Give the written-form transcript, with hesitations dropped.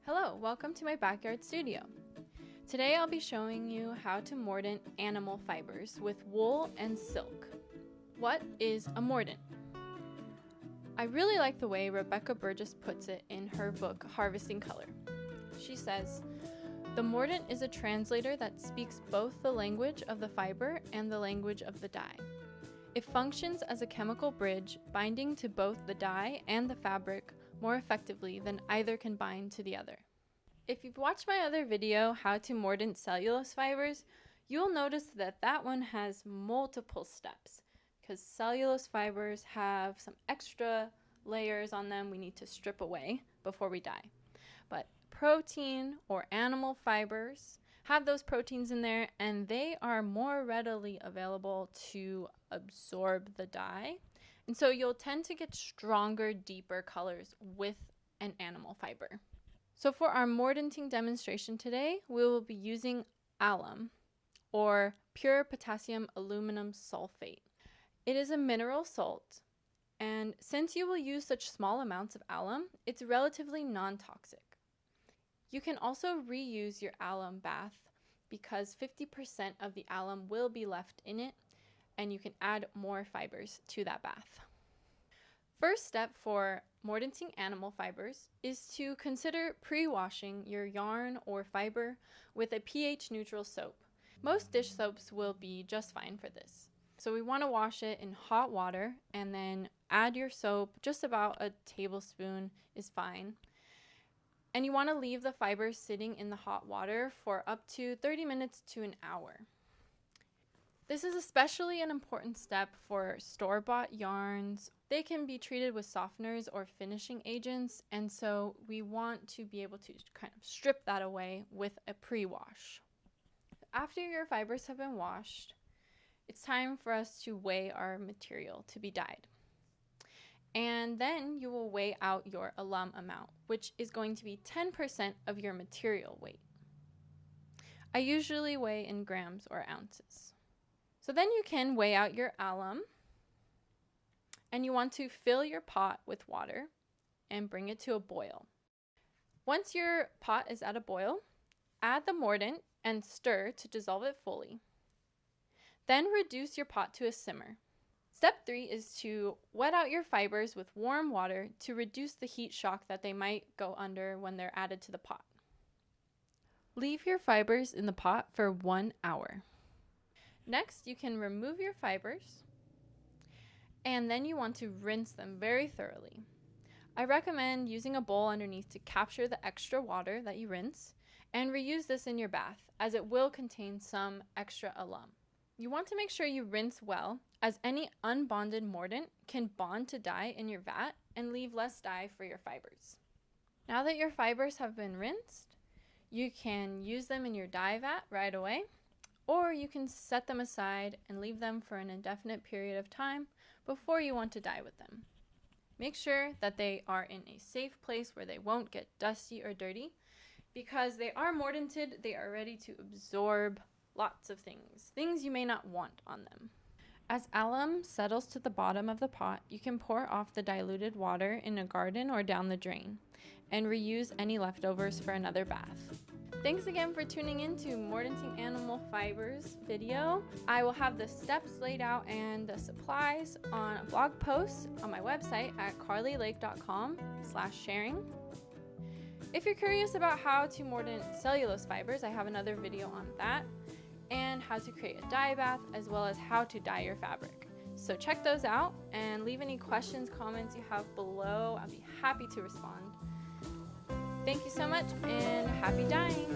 Hello, welcome to my backyard studio. Today I'll be showing you how to mordant animal fibers with wool and silk. What is a mordant? I really like the way Rebecca Burgess puts it in her book, Harvesting Color. She says, "The mordant is a translator that speaks both the language of the fiber and the language of the dye. It functions as a chemical bridge, binding to both the dye and the fabric more effectively than either can bind to the other." If you've watched my other video, How to Mordant Cellulose Fibers, you'll notice that that one has multiple steps because cellulose fibers have some extra layers on them we need to strip away before we dye. But protein or animal fibers have those proteins in there, and they are more readily available to absorb the dye. And so you'll tend to get stronger, deeper colors with an animal fiber. So for our mordanting demonstration today, we will be using alum, or pure potassium aluminum sulfate. It is a mineral salt, and since you will use such small amounts of alum, it's relatively non-toxic. You can also reuse your alum bath because 50% of the alum will be left in it, and you can add more fibers to that bath. First step for mordanting animal fibers is to consider pre-washing your yarn or fiber with a pH neutral soap. Most dish soaps will be just fine for this. So we want to wash it in hot water and then add your soap. Just about a tablespoon is fine. And you want to leave the fibers sitting in the hot water for up to 30 minutes to an hour. This is especially an important step for store-bought yarns. They can be treated with softeners or finishing agents, and so we want to be able to kind of strip that away with a pre-wash. After your fibers have been washed, it's time for us to weigh our material to be dyed. And then you will weigh out your alum amount, which is going to be 10% of your material weight. I usually weigh in grams or ounces. So then you can weigh out your alum, and you want to fill your pot with water and bring it to a boil. Once your pot is at a boil, add the mordant and stir to dissolve it fully. Then reduce your pot to a simmer. Step 3 is to wet out your fibers with warm water to reduce the heat shock that they might go under when they're added to the pot. Leave your fibers in the pot for 1 hour. Next, you can remove your fibers, and then you want to rinse them very thoroughly. I recommend using a bowl underneath to capture the extra water that you rinse, and reuse this in your bath as it will contain some extra alum. You want to make sure you rinse well, as any unbonded mordant can bond to dye in your vat and leave less dye for your fibers. Now that your fibers have been rinsed, you can use them in your dye vat right away, or you can set them aside and leave them for an indefinite period of time before you want to dye with them. Make sure that they are in a safe place where they won't get dusty or dirty. Because they are mordanted, they are ready to absorb lots of things you may not want on them. As alum settles to the bottom of the pot, you can pour off the diluted water in a garden or down the drain, and reuse any leftovers for another bath. Thanks again for tuning in to Mordanting Animal Fibers video. I will have the steps laid out and the supplies on a blog post on my website at carlylake.com/sharing. If you're curious about how to mordant cellulose fibers, I have another video on that, and how to create a dye bath, as well as how to dye your fabric. So check those out and leave any questions, comments you have below. I'll be happy to respond. Thank you so much, and happy dyeing!